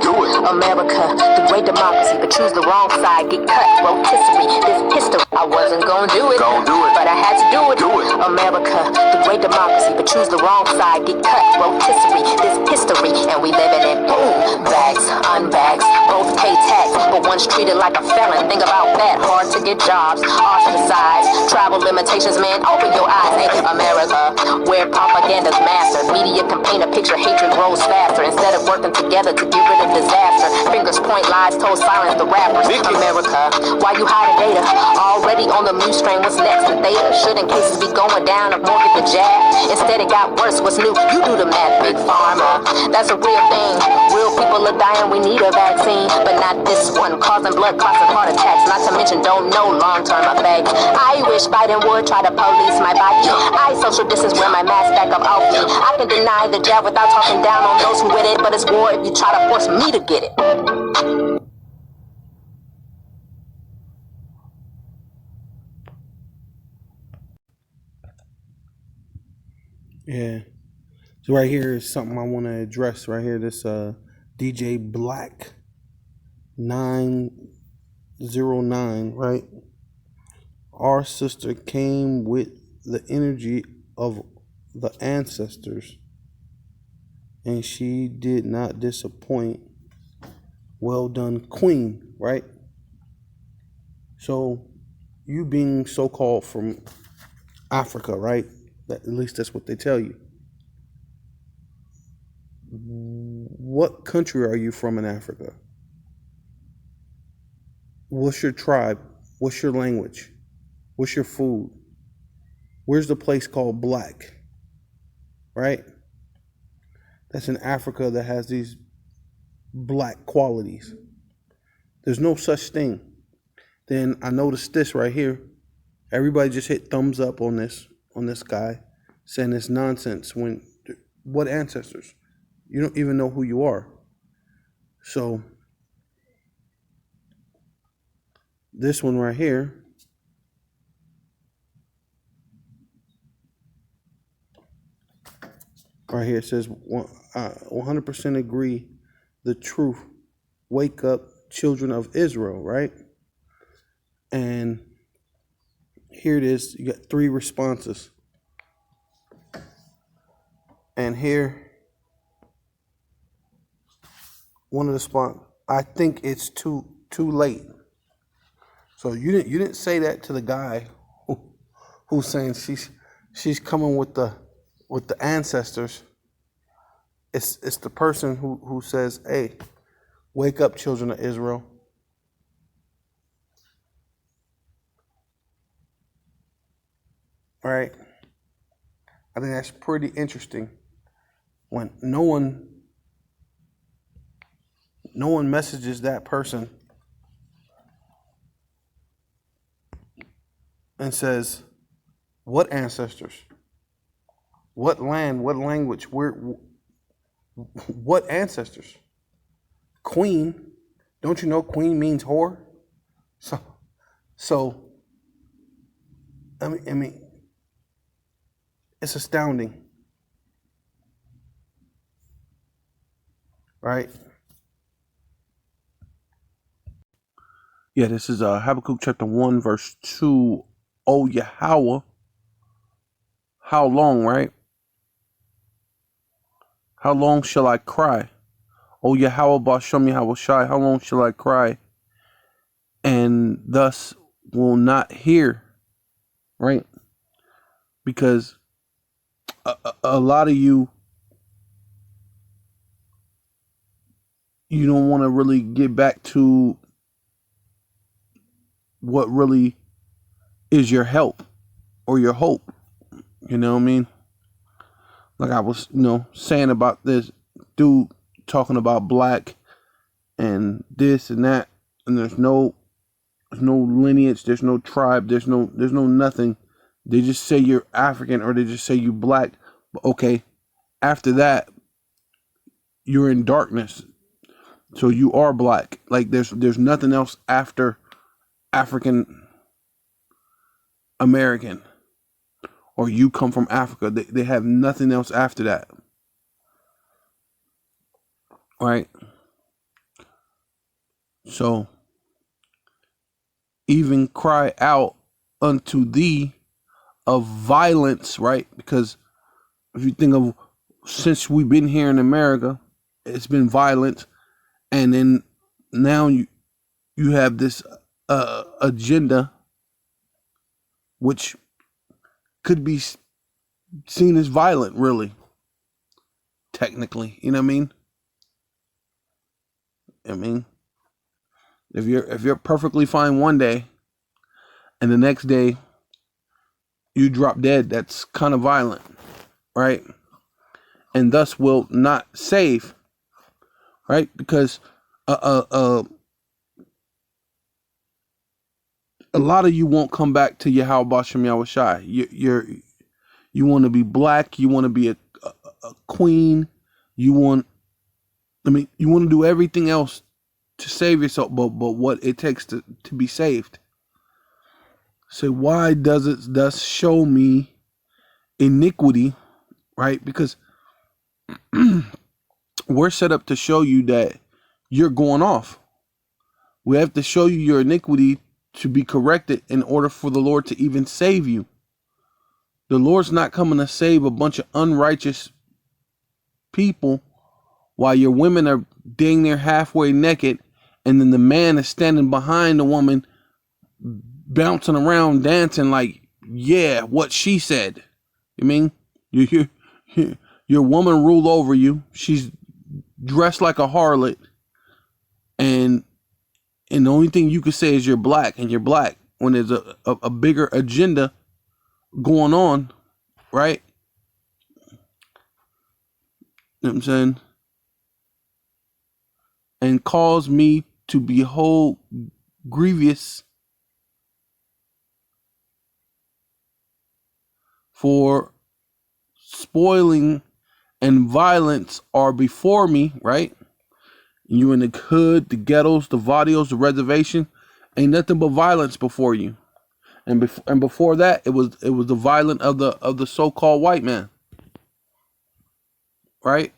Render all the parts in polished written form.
Do it. America, the great democracy, but choose the wrong side, get cut, rotisserie, this history. I wasn't gonna do it, but I had to do it. America, the great democracy, but choose the wrong side, get cut, rotisserie, this history, and we living in boom, bags, unbags, both pay tax, but one's treated like a felon. Think about that, hard to get jobs, ostracized, travel limitations, man, open your eyes. Hey, America, where propaganda's mastered, media can paint a picture, hatred grows faster, instead of working together to get rid of disaster. Fingers point, lies told, silence the rappers. America, why you hiding data? Already on the mute strain, what's next? The theta shouldn't cases be going down if more get the jab. Instead it got worse, what's new? You do the math, big pharma. That's a real thing. Real people are dying, we need a vaccine, but not this one, causing blood clots and heart attacks. Not to mention, don't know long-term effects. I wish Biden would try to police my body. I social distance, wear my mask back up off me. I can deny the jab without talking down on those who with it, but it's war if you try to force me to get it. Yeah. So right here is something I want to address right here. This DJ Black 909, right? Our sister came with the energy of the ancestors, and she did not disappoint. Well done, Queen, right? So you being so-called from Africa, right? At least that's what they tell you. What country are you from in Africa? What's your tribe? What's your language? What's your food? Where's the place called Black? Right? That's in Africa that has these black qualities. There's no such thing. Then I noticed this right here. Everybody just hit thumbs up on this guy saying it's nonsense. When what ancestors? You don't even know who you are. So this one right here, it says 100% agree. The truth. Wake up, children of Israel, right? And here it is. You got 3 responses. And here, one of the response. I think it's too late. So you didn't say that to the guy who's saying she's coming with the ancestors. It's the person who says, hey, wake up, children of Israel. All right. I think that's pretty interesting when no one messages that person and says, what ancestors? What land? What language? Where? What ancestors? Queen? Don't you know queen means whore? So I mean, it's astounding, right? Yeah, this is Habakkuk chapter 1, verse 2. Oh Yahweh, how long, right? How long shall I cry? O Yahweh Bashem Yahweh Shai, how long shall I cry? And thus will not hear, right? Because a lot of you don't want to really get back to what really is your help or your hope. You know what I mean? Like I was, saying about this dude talking about black and this and that, and there's no lineage, there's no tribe, there's no nothing. They just say you're African or they just say you black. But okay, after that, you're in darkness. So you are black. Like there's nothing else after African American, or you come from Africa. They have nothing else after that. Right? So even cry out unto thee of violence, right? Because if you think of since we've been here in America, it's been violent, and then now you have this agenda which could be seen as violent, really, technically. You know what I mean? I mean, if you're perfectly fine one day, and the next day you drop dead, that's kind of violent, right? And thus will not save, right? Because a lot of you won't come back to Yahweh Bashem Yahushai. You want to be black. You want to be a queen. You want to do everything else to save yourself, but what it takes to be saved. So why does it thus show me iniquity, right? Because we're set up to show you that you're going off. We have to show you your iniquity to be corrected in order for the Lord to even save you. The Lord's not coming to save a bunch of unrighteous people while your women are dang near halfway naked, and then the man is standing behind the woman bouncing around dancing like, yeah, what she said. You mean your woman ruled over you. She's dressed like a harlot, and the only thing you could say is you're black, and you're black when there's a bigger agenda going on, right? You know what I'm saying? And cause me to behold grievous, for spoiling and violence are before me, right? You in the hood, the ghettos, the vadios, the reservation, ain't nothing but violence before you. And before that, it was the violence of the so-called white man, right?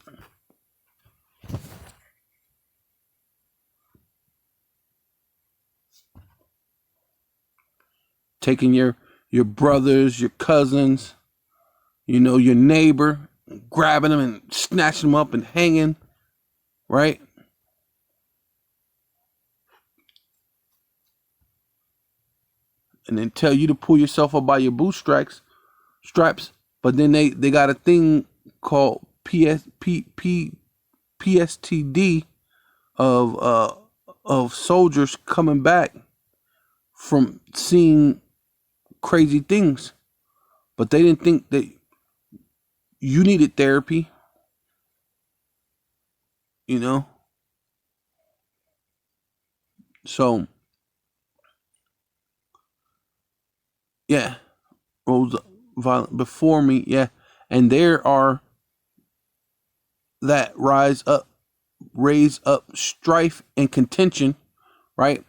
Taking your brothers, your cousins, your neighbor, grabbing them and snatching them up and hanging, right? And then tell you to pull yourself up by your bootstraps, but then they got a thing called PSTD of soldiers coming back from seeing crazy things, but they didn't think that you needed therapy, So yeah, rose violent before me, yeah, and there are that raise up strife and contention, right?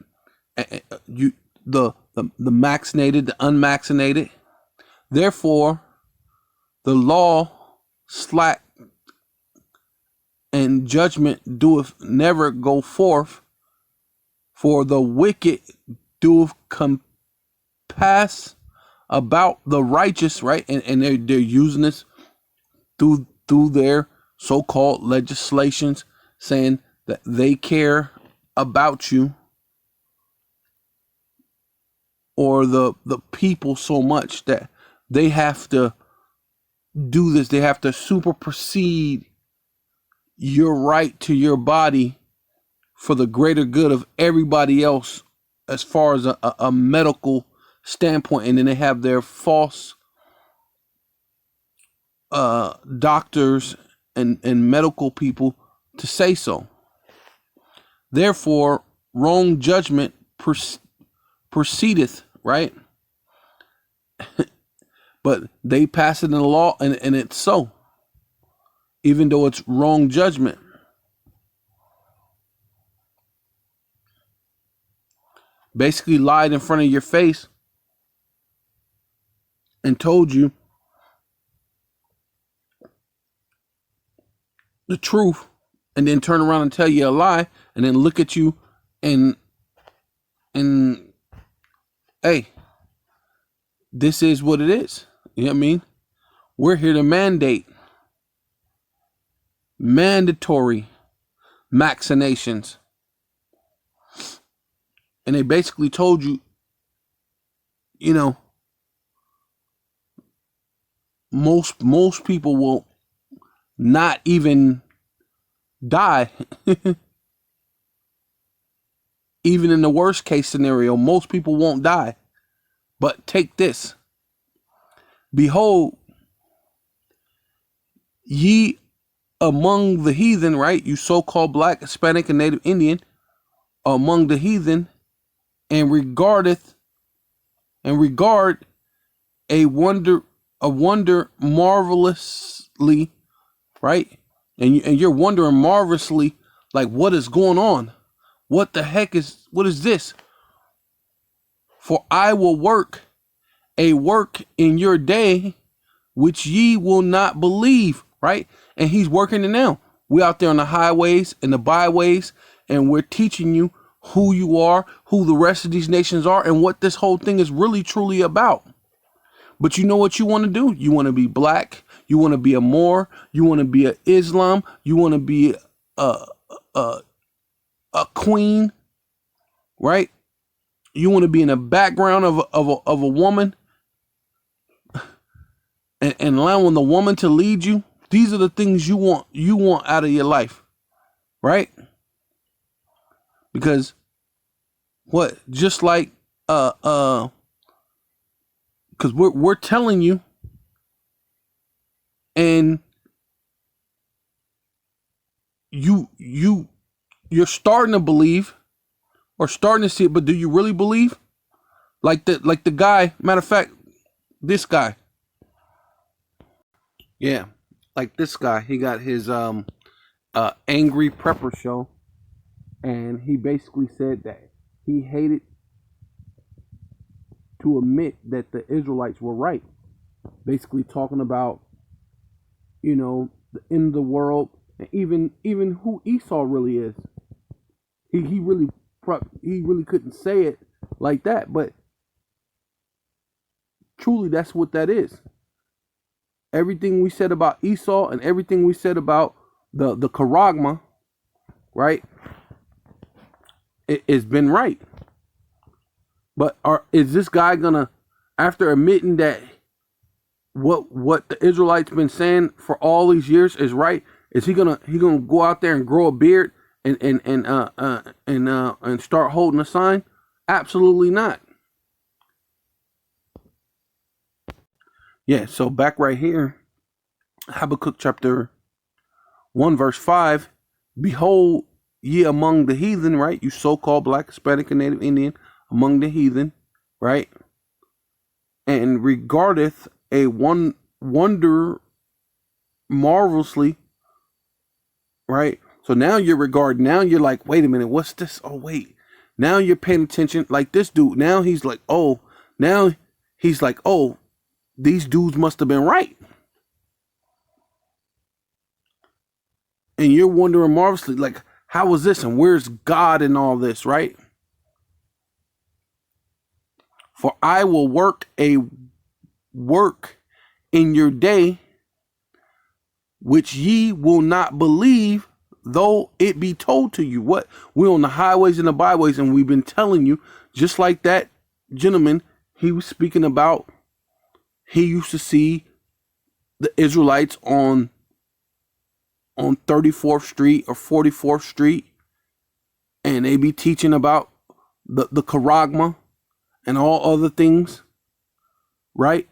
You the vaccinated, the unvaccinated. Therefore, the law slack and judgment doeth never go forth, for the wicked doeth compass about the righteous, right? And they're using this through their so-called legislations, saying that they care about you or the people so much that they have to do this. They have to supersede your right to your body for the greater good of everybody else as far as a medical standpoint. And then they have their false doctors and medical people to say so. Therefore, wrong judgment proceedeth, right? But they pass it in the law, and it's so, even though it's wrong judgment. Basically lied in front of your face and told you the truth, and then turn around and tell you a lie, and then look at you And hey, this is what it is. You know what I mean? We're here to mandatory vaccinations. And they basically told you, you know, most people will not even die. Even in the worst case scenario, most people won't die. But take this. Behold, ye among the heathen, right? You so-called black, Hispanic, and Native Indian, among the heathen, and regard a wonder marvelously, right? And you're wondering marvelously, like, what is going on? What is this? For I will work a work in your day which ye will not believe, right? And he's working it now. We out there on the highways and the byways, and we're teaching you who you are, who the rest of these nations are, and what this whole thing is really truly about. But you know what you want to do? You want to be black. You want to be a Moor. You want to be a Islam. You want to be a queen, right? You want to be in the background of a woman and allowing the woman to lead you. These are the things you want out of your life, right? Because what? Just like because we're telling you, and you're starting to believe or starting to see it, but do you really believe? Like the guy, matter of fact, this guy. Yeah, like this guy, he got his Angry Prepper show, and he basically said that he hated to admit that the Israelites were right. Basically talking about, you know, the end of the world, and even who Esau really is. He really couldn't say it like that, but truly that's what that is. Everything we said about Esau and everything we said about the charagma, right? It's been right. But is this guy gonna, after admitting that what the Israelites been saying for all these years is right, is he gonna go out there and grow a beard and start holding a sign? Absolutely not. Yeah, so back right here, Habakkuk chapter 1 verse 5, behold ye among the heathen, right? You so-called black, Hispanic, and Native Indian, among the heathen, right? And regardeth a wonder marvelously, right? So now you're like, wait a minute, what's this? Oh, wait. Now you're paying attention. Like this dude, now he's like, oh, these dudes must have been right. And you're wondering marvelously, like, how is this? And where's God in all this, right? For I will work a work in your day, which ye will not believe, though it be told to you. What? We're on the highways and the byways, and we've been telling you, just like that gentleman, he was speaking about, he used to see the Israelites on 34th Street or 44th Street, and they be teaching about the charagma and all other things, right?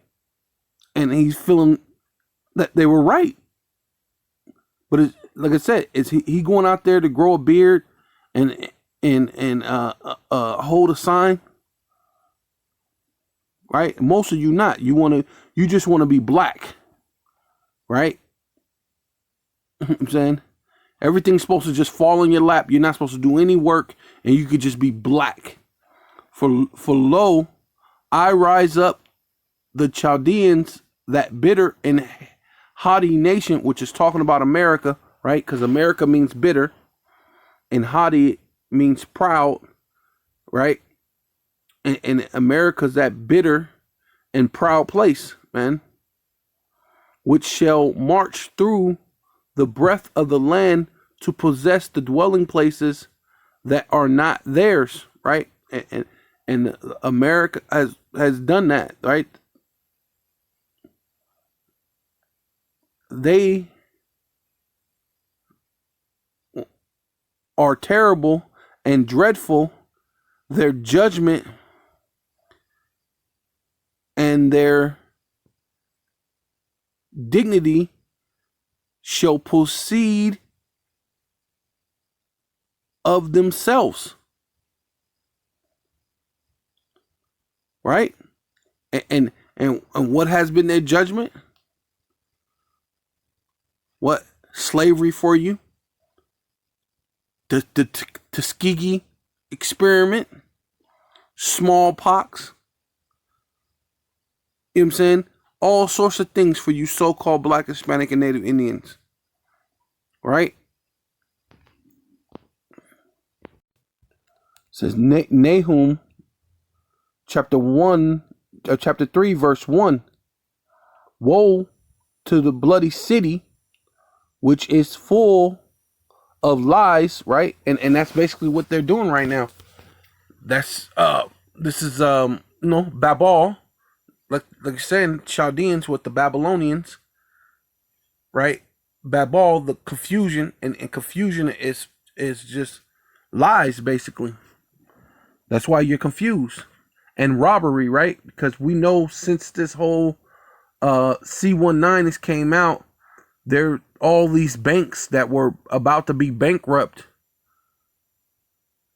And he's feeling that they were right. But it's, like I said, is he going out there to grow a beard and hold a sign? Right? Most of you not. You just want to be black. Right? I'm saying everything's supposed to just fall in your lap. You're not supposed to do any work, and you could just be black. For lo, I rise up the Chaldeans, that bitter and haughty nation, which is talking about America, right? Because America means bitter, and haughty means proud, right? And America's that bitter and proud place, man, which shall march through the breadth of the land to possess the dwelling places that are not theirs, right? And America has done that, right? They are terrible and dreadful. Their judgment and their dignity shall proceed of themselves, right? And what has been their judgment? What? Slavery for you? The Tuskegee experiment? Smallpox? You know what I'm saying? All sorts of things for you so-called Black, Hispanic, and Native Indians. Right? It says Nahum chapter 3, verse 1. Woe to the bloody city, which is full of lies, right? And that's basically what they're doing right now. This is Babel, like you're saying, Chaldeans with the Babylonians, right? Babel, the confusion, and confusion is just lies, basically. That's why you're confused. And robbery, right? Because we know since this whole C-19 has came out, there all these banks that were about to be bankrupt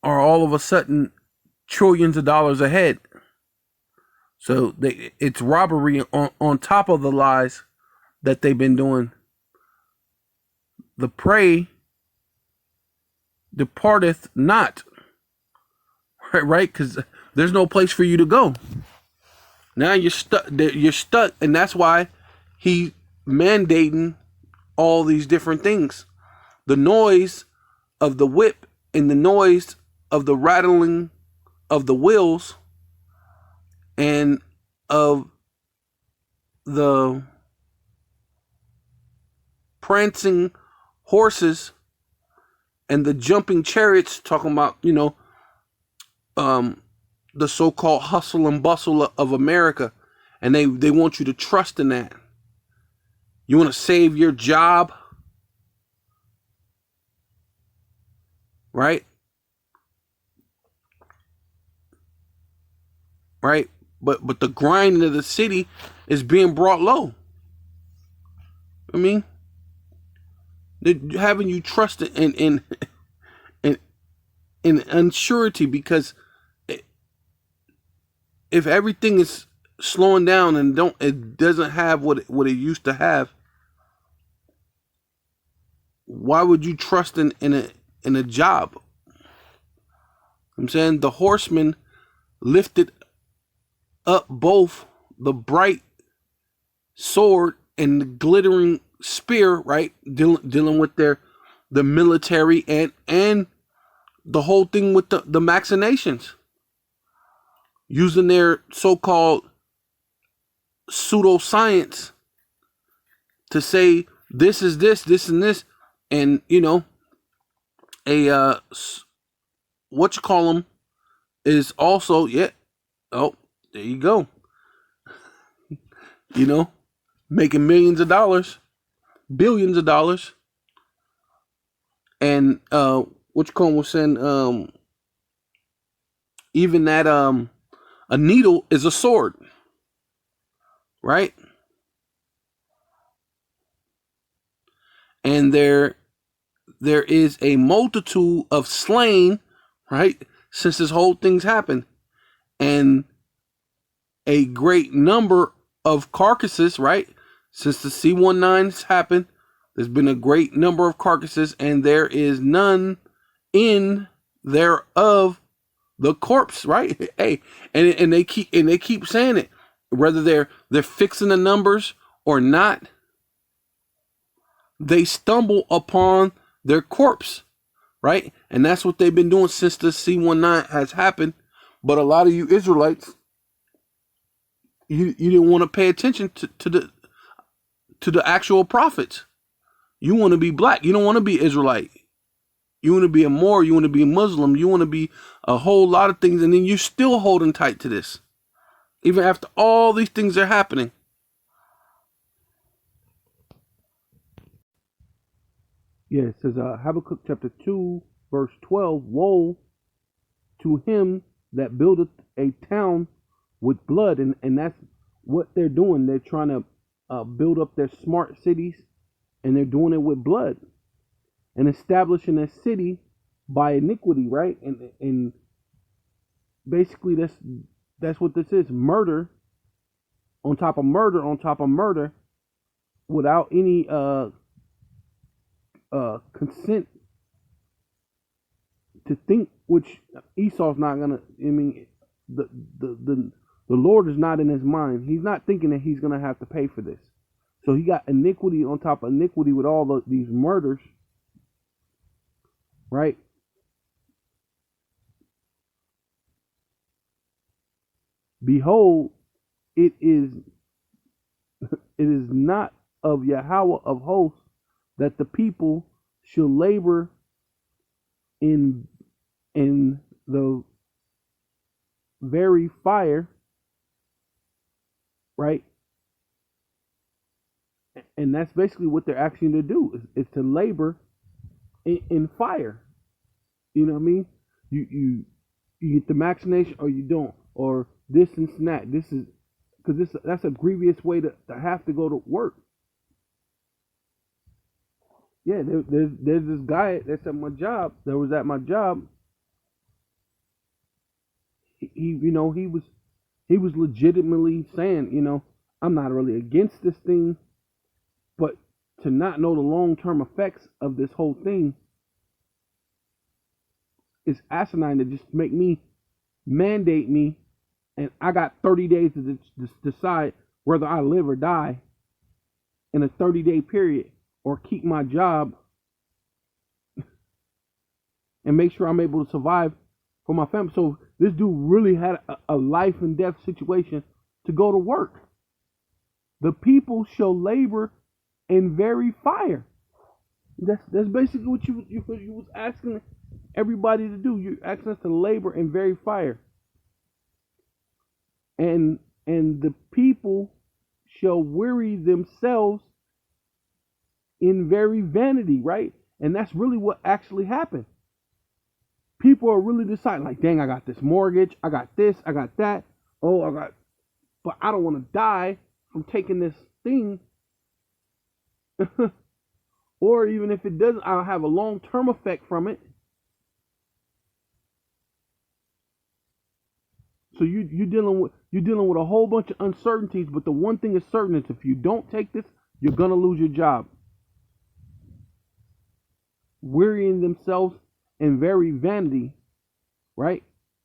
are all of a sudden trillions of dollars ahead. So it's robbery on top of the lies that they've been doing. The prey departeth not, right? Because there's no place for you to go. Now you're stuck. You're stuck, and that's why he mandating all these different things. The noise of the whip and the noise of the rattling of the wheels and of the prancing horses and the jumping chariots, talking about, the so-called hustle and bustle of America. And they want you to trust in that. You want to save your job, right? Right? But the grinding of the city is being brought low. I mean, they're having you trust in unsurety, because if everything is slowing down and it doesn't have what it used to have, why would you trust in a job? I'm saying the horsemen lifted up both the bright sword and the glittering spear, right? Dealing with the military and the whole thing with the machinations, using their so-called pseudoscience to say this is this and this, and what you call them is also there you go, making millions of dollars, billions of dollars. And what you call them was saying, even that a needle is a sword, right? And there is a multitude of slain, right, since this whole thing's happened, and a great number of carcasses, right? Since the C-19's happened, there's been a great number of carcasses, and there is none in thereof the corpse, right? Hey, and they keep saying it, whether they're fixing the numbers or not. They stumble upon their corpse, right? And that's what they've been doing since the C-19 has happened. But a lot of you Israelites, you didn't want to pay attention to the actual prophets. You want to be black. You don't want to be Israelite. You want to be a Moor. You want to be a Muslim. You want to be a whole lot of things. And then you're still holding tight to this. Even after all these things are happening. Yeah, it says Habakkuk chapter 2, verse 12. Woe to him that buildeth a town with blood. And that's what they're doing. They're trying to build up their smart cities. And they're doing it with blood. And establishing a city by iniquity, right? And basically that's what this is. Murder on top of murder on top of murder without any consent to think, which Esau's not gonna. I mean, the Lord is not in his mind. He's not thinking that he's gonna have to pay for this. So he got iniquity on top of iniquity with all these murders, right? Behold, it is not of Yahweh of hosts that the people shall labor in the very fire, right? And that's basically what they're asking to do is to labor in fire. You know what I mean? You get the vaccination or you don't, or this and that. This is because that's a grievous way to have to go to work. Yeah, there's this guy that's at my job. That was at my job. He was legitimately saying, I'm not really against this thing, but to not know the long-term effects of this whole thing is asinine to just mandate me, and I got 30 days to decide whether I live or die in a 30-day period, or keep my job and make sure I'm able to survive for my family. So this dude really had a life and death situation to go to work. The people shall labor in very fire. That's basically what you was asking everybody to do. You're asking us to labor in very fire. And the people shall weary themselves in very vanity, right? And that's really what actually happened. People are really deciding, like, dang, I got this mortgage, I got this, I got that. But I don't want to die from taking this thing. Or even if it doesn't, I'll have a long-term effect from it. So you're dealing with a whole bunch of uncertainties, but the one thing is certain is if you don't take this, you're gonna lose your job. Wearying themselves in very vanity, right?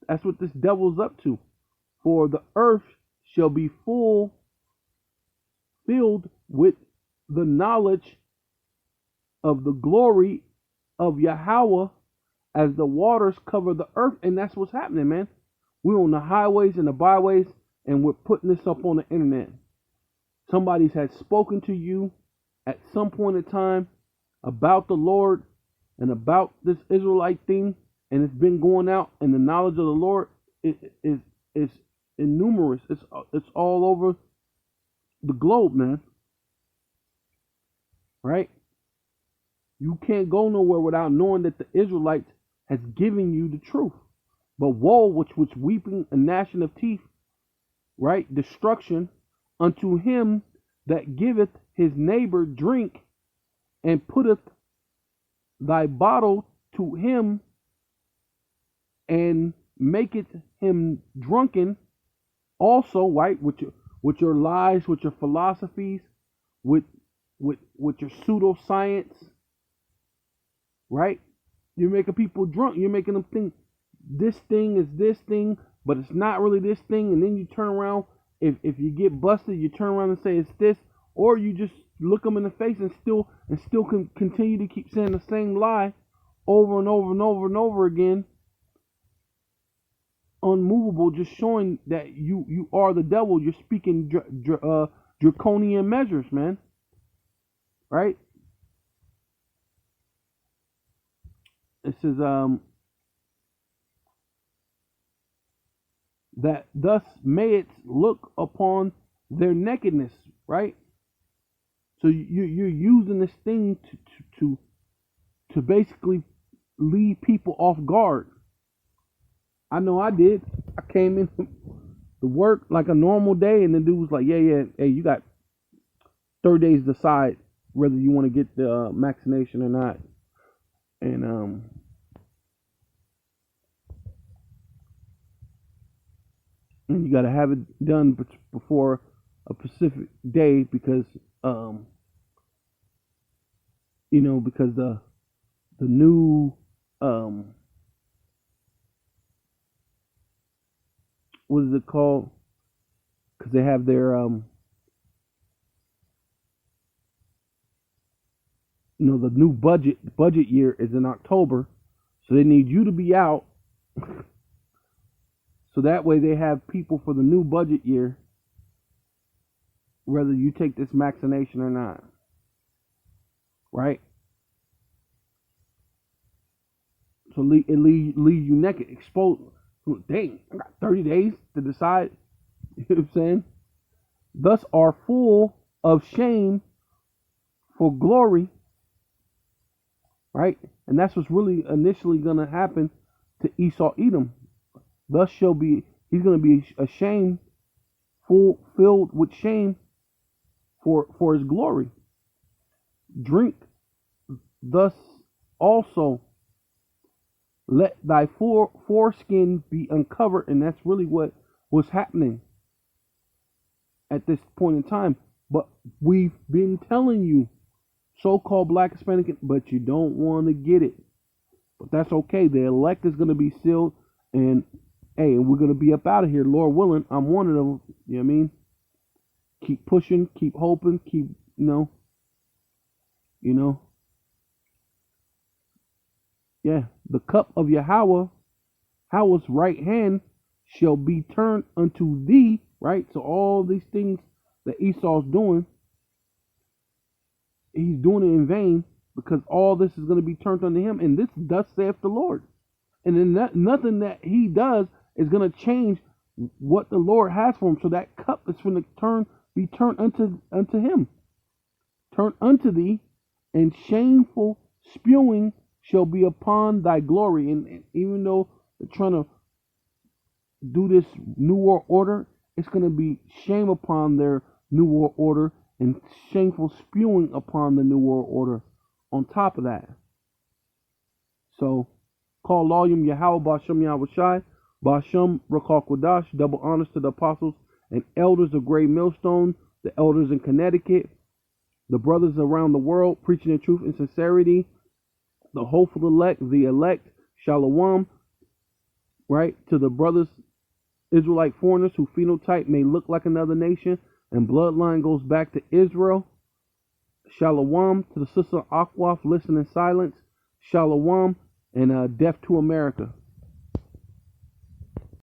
That's what this devil's up to. For the earth shall be filled with the knowledge of the glory of Yahweh as the waters cover the earth. And that's what's happening, man. We're on the highways and the byways, and we're putting this up on the internet. Somebody has spoken to you at some point in time about the Lord and about this Israelite thing, and it's been going out, and the knowledge of the Lord is innumerous. It's all over the globe, man. Right? You can't go nowhere without knowing that the Israelites has given you the truth. But woe, which weeping and gnashing of teeth, right? Destruction unto him that giveth his neighbor drink, and putteth thy bottle to him, and maketh him drunken also, right? With your lies, with your philosophies, with your pseudoscience, right? You're making people drunk. You're making them think this thing is this thing, but it's not really this thing. And then you turn around, if you get busted, you turn around and say it's this, or you just look them in the face and still continue to keep saying the same lie over and over and over and over again, unmovable, just showing that you are the devil. You're speaking draconian measures, man. Right? It says that thus may it look upon their nakedness, right? So you're using this thing to basically lead people off guard. I know I did. I came in to work like a normal day, and the dude was like, yeah, hey, you got 30 days to decide whether you want to get the vaccination or not. And you got to have it done before a specific day because because the new what is it called? Because they have their the new budget year is in October, so they need you to be out, so that way they have people for the new budget year, whether you take this vaccination or not, right? So it leaves you naked, exposed. Dang, I got 30 days to decide. You know what I'm saying? Thus are full of shame for glory, right? And that's what's really initially going to happen to Esau Edom. Thus he's going to be ashamed, filled with shame for his glory. Drink thus also, let thy foreskin be uncovered. And that's really what was happening at this point in time. But we've been telling you, so-called Black Hispanic, but you don't want to get it. But that's okay. The elect is going to be sealed, and hey, we're going to be up out of here, Lord willing. I'm one of them. You know what I mean? Keep pushing, keep hoping, keep, Yeah, the cup of Yahweh's right hand shall be turned unto thee, right? So all these things that Esau's doing, he's doing it in vain, because all this is going to be turned unto him, and this thus saith the Lord. And then nothing that he does is going to change what the Lord has for him. So that cup is going to be turned unto him. Turn unto thee, and shameful spewing shall be upon thy glory. And even though they're trying to do this New World Order, it's going to be shame upon their New World Order and shameful spewing upon the New World Order on top of that. So, call Layum Yahweh Ba'Shem Yahweh Shai, Ba'Shem Rakal Kodash, double honors to the apostles and elders of Great Millstone, the elders in Connecticut, the brothers around the world preaching the truth in sincerity, the hopeful elect, Shalom, right? To the brothers, Israelite foreigners who phenotype may look like another nation and bloodline goes back to Israel. Shalom to the sister Akwaf, listen in silence. Shalom, and death to America.